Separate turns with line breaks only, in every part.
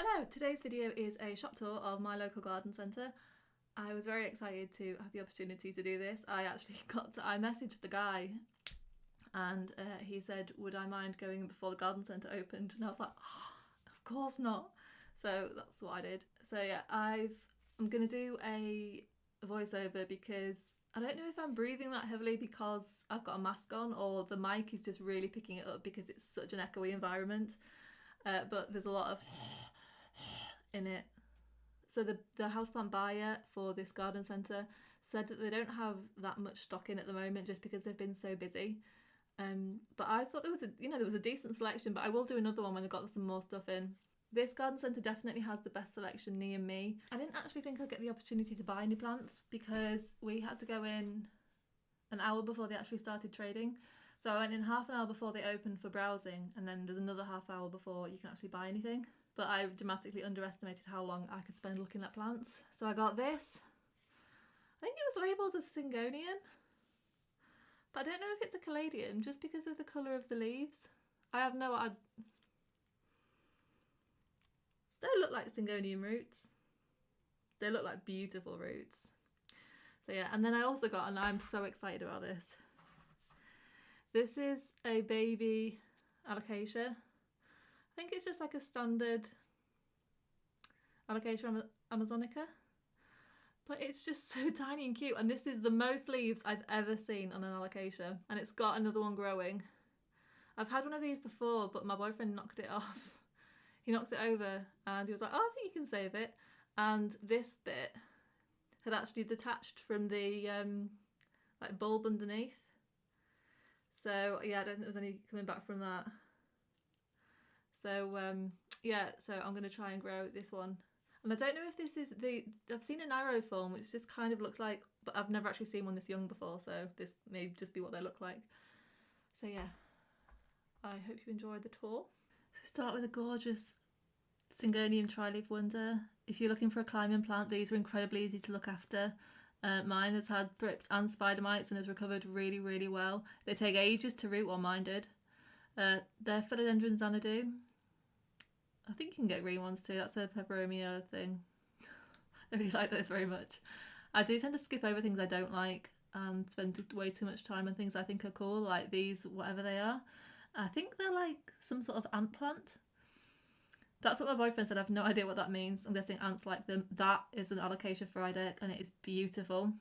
Hello, today's video is a shop tour of my local garden centre. I was very excited to have the opportunity to do this. I messaged the guy and he said, would I mind going before the garden centre opened? And I was like, oh, of course not. So that's what I did. So yeah, I'm going to do a voiceover because I don't know if I'm breathing that heavily because I've got a mask on or the mic is just really picking it up because it's such an echoey environment. But there's a lot of in it. So the houseplant buyer for this garden centre said that they don't have that much stock in at the moment just because they've been so busy. But I thought there was a decent selection, but I will do another one when they've got some more stuff in. This garden centre definitely has the best selection near me. I didn't actually think I'd get the opportunity to buy any plants because we had to go in an hour before they actually started trading. So I went in half an hour before they opened for browsing, and then there's another half hour before you can actually buy anything. But I dramatically underestimated how long I could spend looking at plants. So I got this. I think it was labelled as Syngonium, but I don't know if it's a caladium just because of the colour of the leaves. I have no idea. They look like Syngonium roots. They look like beautiful roots. So yeah, and then I also got, and I'm so excited about this. This is a baby alocasia. I think it's just like a standard alocasia amazonica, but it's just so tiny and cute, and this is the most leaves I've ever seen on an alocasia, and it's got another one growing. I've had one of these before, but my boyfriend knocked it off. He knocked it over and he was like, oh, I think you can save it, and this bit had actually detached from the like bulb underneath. So yeah, I don't think there was any coming back from that. So yeah, so I'm going to try and grow this one. And I don't know if this is I've seen an arrow form, which just kind of looks like, but I've never actually seen one this young before, so this may just be what they look like. So yeah, I hope you enjoyed the tour. So we start with a gorgeous Syngonium tri-leaf wonder. If you're looking for a climbing plant, these are incredibly easy to look after. Mine has had thrips and spider mites and has recovered really, really well. They take ages to root, while mine did. They're Philodendron Xanadu. I think you can get green ones too. That's a peperomia thing. I really like those very much. I do tend to skip over things I don't like and spend way too much time on things I think are cool, like these, whatever they are. I think they're like some sort of ant plant. That's what my boyfriend said. I have no idea what that means. I'm guessing ants like them. That is an Alocasia friedec and it is beautiful.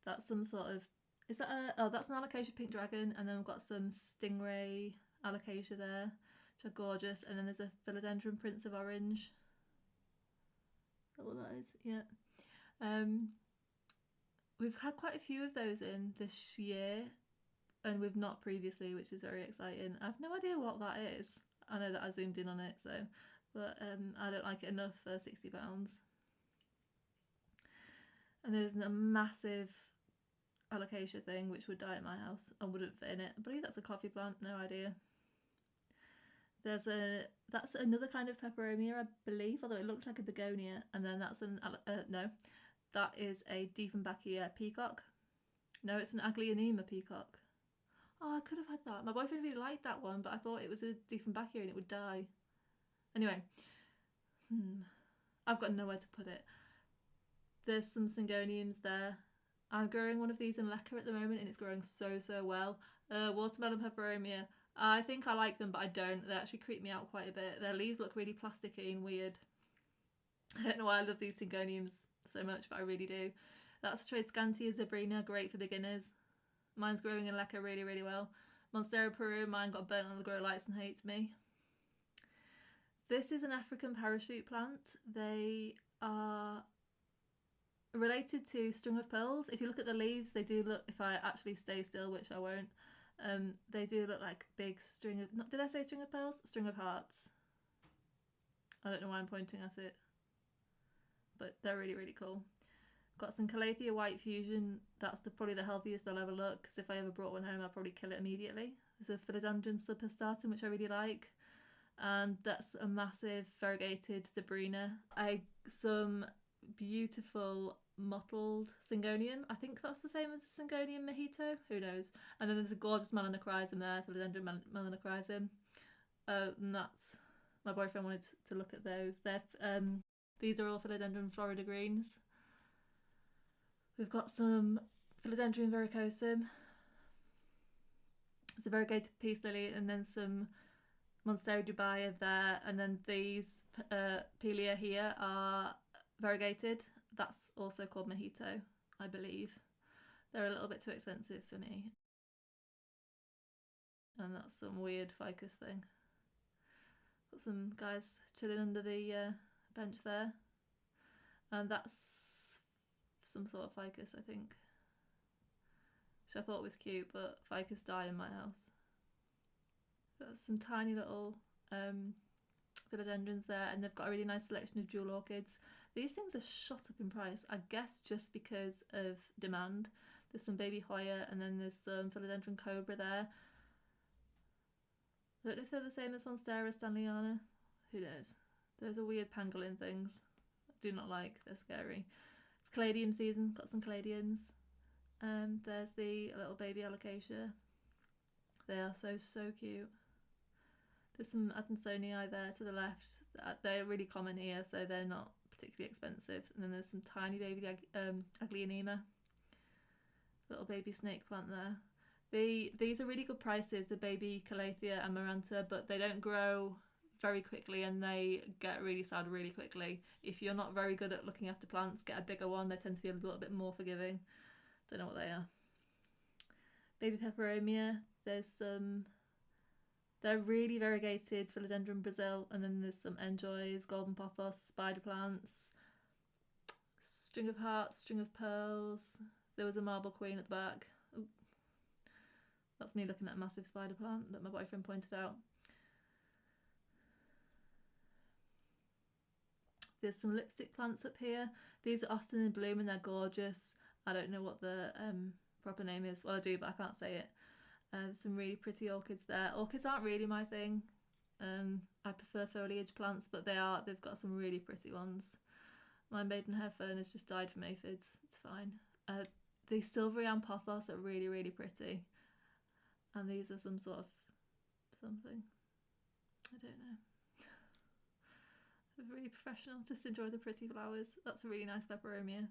That's some sort of, is that that's an Alocasia pink dragon, and then we've got some stingray Alocasia there, which are gorgeous, and then there's a Philodendron Prince of Orange. Is that what that is? Yeah. We've had quite a few of those in this year, and we've not previously, which is very exciting. I have no idea what that is. I know that I zoomed in on it, so, but I don't like it enough for £60. And there's a massive Alocasia thing which would die at my house and wouldn't fit in it. I believe that's a coffee plant, no idea. That's another kind of peperomia, I believe, although it looks like a begonia. And then that's that is a Dieffenbachia peacock. No, it's an Aglionema peacock. Oh, I could have had that. My boyfriend really liked that one, but I thought it was a Dieffenbachia and it would die. Anyway, I've got nowhere to put it. There's some Syngoniums there. I'm growing one of these in Leca at the moment and it's growing so well. Watermelon peperomia. I think I like them, but I don't. They actually creep me out quite a bit. Their leaves look really plasticky and weird. I don't know why I love these Syngoniums so much, but I really do. That's Tradescantia zebrina, great for beginners. Mine's growing in Leca really, really well. Monstera Peru, mine got burnt on the grow lights and hates me. This is an African parachute plant. They are related to string of pearls. If you look at the leaves, they do look, if I actually stay still, which I won't, they do look like big string of, did I say string of pearls? String of hearts. I don't know why I'm pointing at it, but they're really, really cool. Got some Calathea White Fusion. That's probably the healthiest they'll ever look, because if I ever brought one home, I'd probably kill it immediately. There's a Philodendron subpestatum, which I really like. And that's a massive variegated zebrina. Some beautiful mottled Syngonium. I think that's the same as a Syngonium mojito. Who knows? And then there's a gorgeous melanochrysum there, Philodendron melanochrysum. And that's My boyfriend wanted to look at those. These are all Philodendron Florida greens. We've got some Philodendron verrucosum. It's a variegated peace lily, and then some Monstera Dubai there, and then these Pelia here are variegated. That's also called mojito, I believe. They're a little bit too expensive for me. And that's some weird ficus thing. Got some guys chilling under the bench there. And that's some sort of ficus, I think. Which I thought was cute, but ficus die in my house. Got some tiny little philodendrons there, and they've got a really nice selection of jewel orchids. These things are shot up in price, I guess just because of demand. There's some baby Hoya, and then there's some philodendron cobra there. I don't know if they're the same as Monstera Stanleyana. Who knows? Those are weird pangolin things. I do not like. They're scary. It's caladium season. Got some caladiums. There's the little baby alocasia. They are so cute. There's some Adansonii there to the left. They're really common here, so they're not particularly expensive. And then there's some tiny baby Aglaonema. Little baby snake plant there. These are really good prices, the baby Calathea and Maranta, but they don't grow very quickly and they get really sad really quickly. If you're not very good at looking after plants, get a bigger one. They tend to be a little bit more forgiving. Don't know what they are. Baby Peperomia. There's some... They're really variegated Philodendron Brazil, and then there's some Enjoys, Golden Pothos, Spider Plants, String of Hearts, String of Pearls. There was a Marble Queen at the back. Ooh. That's me looking at a massive spider plant that my boyfriend pointed out. There's some lipstick plants up here. These are often in bloom and they're gorgeous. I don't know what the proper name is. Well, I do, but I can't say it. There's some really pretty orchids there. Orchids aren't really my thing. I prefer foliage plants, but they've got some really pretty ones. My maidenhair fern has just died from aphids. It's fine. The silvery pothos are really, really pretty. And these are some sort of something. I don't know. They're really professional. Just enjoy the pretty flowers. That's a really nice peperomia.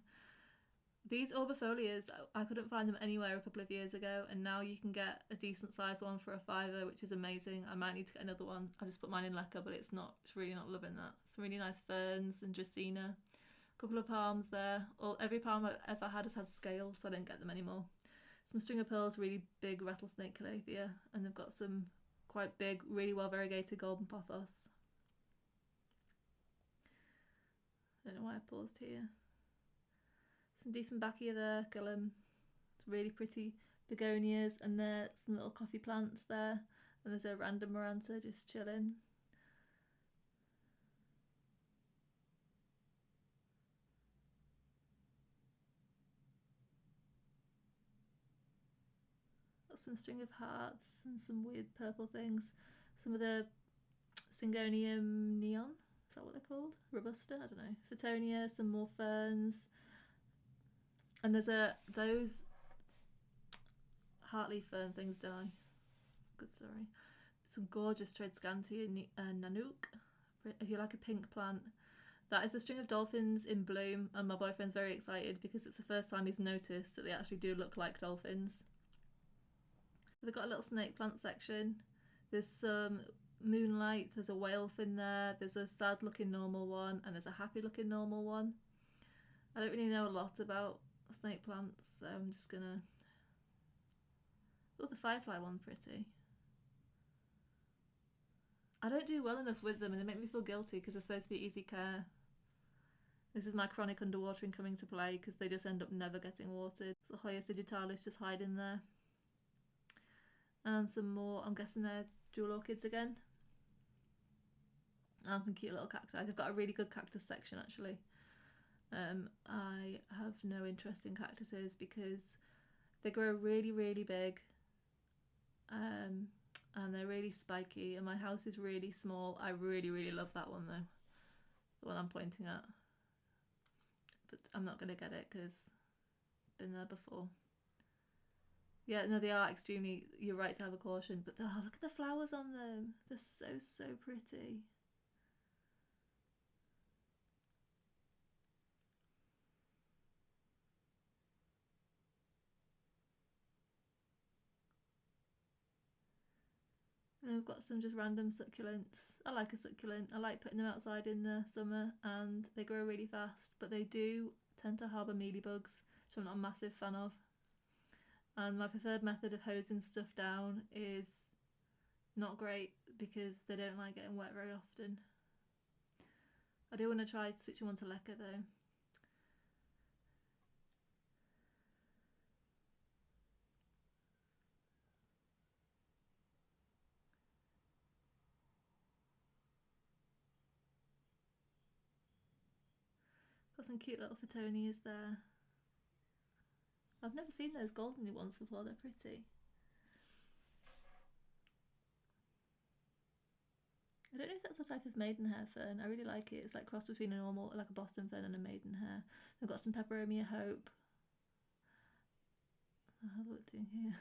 These orbifolias, I couldn't find them anywhere a couple of years ago, and now you can get a decent sized one for $5, which is amazing. I might need to get another one. I just put mine in lacquer, but it's really not loving that. Some really nice ferns and Dracaena. A couple of palms there. Every palm I've ever had has had scales, so I don't get them anymore. Some string of pearls, really big rattlesnake calathea, and they've got some quite big, really well variegated golden pothos. I don't know why I paused here. Some Dieffenbachia there, Gillum. It's really pretty begonias, and there's some little coffee plants there, and there's a random Maranta just chilling. Got some string of hearts and some weird purple things. Some of the Syngonium neon, is that what they're called? Robusta, I don't know. Fittonia, some more ferns. And there's those heartleaf fern things die. Good story. Some gorgeous Tradescantia Nanook. If you like a pink plant. That is a string of dolphins in bloom, and my boyfriend's very excited because it's the first time he's noticed that they actually do look like dolphins. They've got a little snake plant section. There's some moonlight, there's a whale fin there, there's a sad looking normal one, and there's a happy looking normal one. I don't really know a lot about snake plants, so I'm just gonna... Oh, the firefly one's pretty. I don't do well enough with them and they make me feel guilty because they're supposed to be easy care. This is my chronic underwatering coming to play because they just end up never getting watered. So Hoya digitalis just hiding there. And some more, I'm guessing they're jewel orchids again. And some cute little cacti. They've got a really good cactus section actually. I have no interest in cactuses because they grow really, really big, and they're really spiky, and my house is really small. I really, really love that one though, the one I'm pointing at, but I'm not going to get it because I've been there before. Yeah, no, they are extremely, you're right to have a caution, but look at the flowers on them. They're so pretty. then we've got some just random succulents. I like a succulent. I like putting them outside in the summer and they grow really fast, but they do tend to harbour mealybugs, which I'm not a massive fan of. And my preferred method of hosing stuff down is not great because they don't like getting wet very often. I do want to try switching one to leca though. Got some cute little Phottonias there. I've never seen those goldeny ones before, they're pretty. I don't know if that's a type of maidenhair fern. I really like it. It's like cross between a normal, like a Boston fern and a maidenhair. I've got some Peperomia Hope. I'll have a look doing here.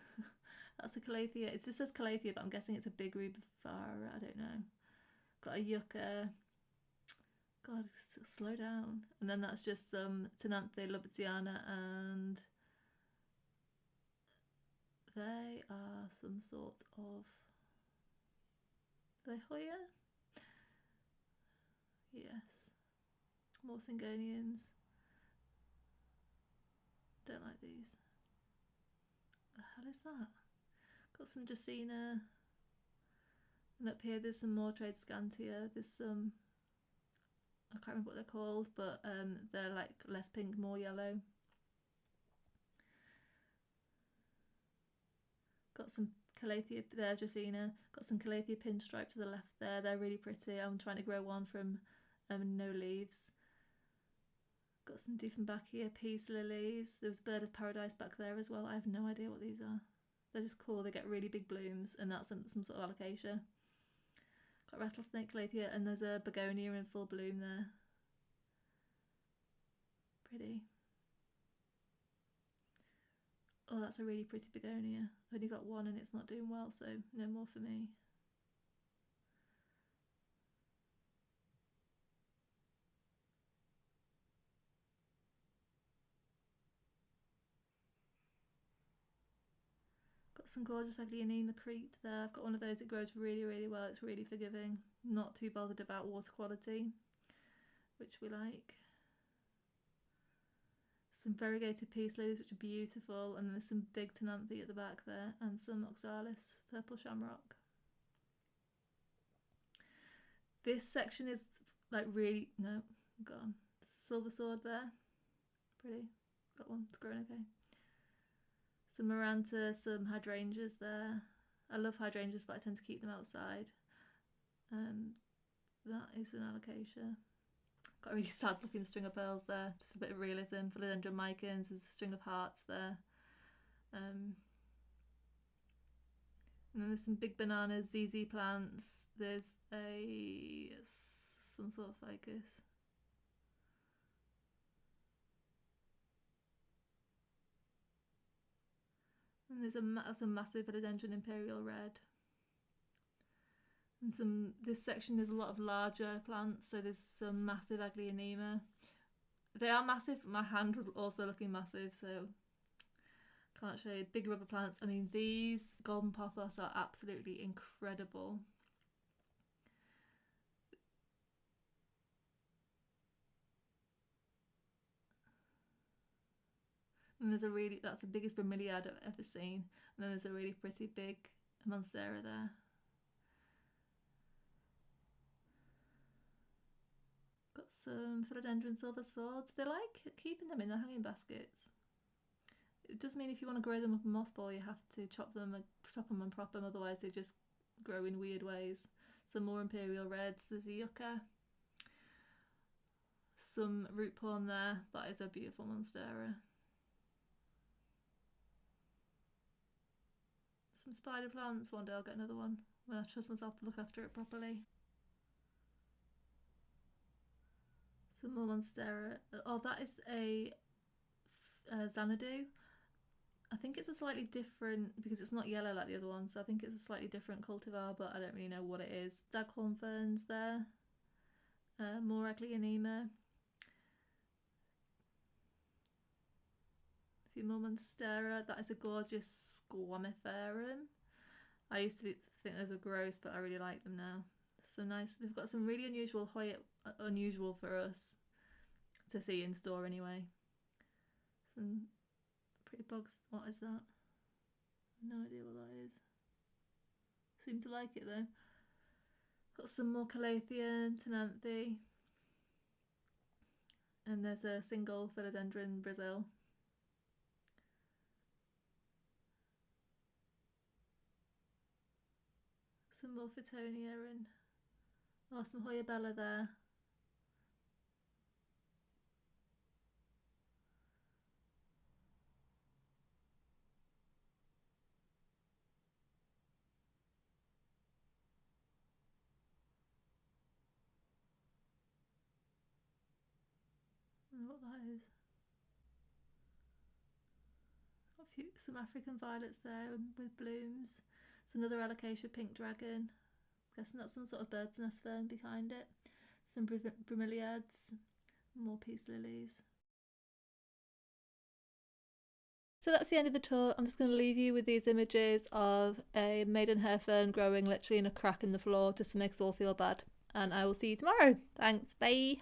That's a Calathea. It just says Calathea, but I'm guessing it's a big rubifera. I don't know. Got a Yucca. God, slow down. And then that's just some Tenanthe Lubbotiana, and they are some sort of. Are they Hoya? Yes. More Syngoniums. Don't like these. The hell is that? Got some Jacina. And up here there's some more Trade Scantia. There's some, I can't remember what they're called, but they're like less pink, more yellow. Got some Calathea there, Jacina. Got some Calathea pinstripe to the left there. They're really pretty. I'm trying to grow one from no leaves. Got some Dieffenbachia peace lilies. There's Bird of Paradise back there as well. I have no idea what these are. They're just cool. They get really big blooms, and that's some sort of alocasia. Got Rattlesnake Calathea, and there's a begonia in full bloom there. Pretty. Oh, that's a really pretty begonia. I've only got one and it's not doing well, so no more for me. Got some gorgeous Aglaonema Crete there. I've got one of those. It grows really, really well. It's really forgiving. Not too bothered about water quality, which we like. Some variegated peace lilies, which are beautiful, and there's some big Tenanthe at the back there, and some Oxalis purple shamrock. This section is like really, no, gone. Silver sword there, pretty. Got one, it's growing okay. Some Maranta, some hydrangeas there. I love hydrangeas, but I tend to keep them outside. That is an alocasia. Got a really sad looking string of pearls there, just a bit of realism. Philodendron micans, there's a string of hearts there. And then there's some big bananas, ZZ plants. There's some sort of ficus. And there's a massive Philodendron Imperial Red. And this section there's a lot of larger plants, so there's some massive Aglaonema. They are massive, but my hand was also looking massive, so can't show you. Big rubber plants. I mean, these golden pothos are absolutely incredible. And there's that's the biggest bromeliad I've ever seen. And then there's a really pretty big Monstera there. Got some Philodendron silver swords. They like keeping them in their hanging baskets. It does mean if you want to grow them up a moss ball, you have to chop them and prop them, otherwise they just grow in weird ways. Some more Imperial Reds. There's a Yucca. Some root pawn there. That is a beautiful Monstera. Some spider plants. One day I'll get another one when I trust myself to look after it properly. Some more Monstera. Oh, that is a Xanadu. I think it's a slightly different, because it's not yellow like the other one, so I think it's a slightly different cultivar, but I don't really know what it is. Staghorn ferns there. More Aglaonema. A few more Monstera. That is a gorgeous Squamiferum. I used to think those are gross, but I really like them now. Some nice. They've got some really unusual unusual for us to see in store anyway. Some pretty bugs. What is that? No idea what that is. Seem to like it though. Got some more Calatheon, Tenanthe. And there's a single Philodendron Brazil. Some more Fittonia and some Hoya Bella there. I don't know what that is. Some African violets there with blooms. It's another alocasia pink dragon. Guessing that's some sort of bird's nest fern behind it. Some bromeliads, more peace lilies. So that's the end of the tour. I'm just going to leave you with these images of a maidenhair fern growing literally in a crack in the floor just to make us all feel bad. And I will see you tomorrow. Thanks. Bye.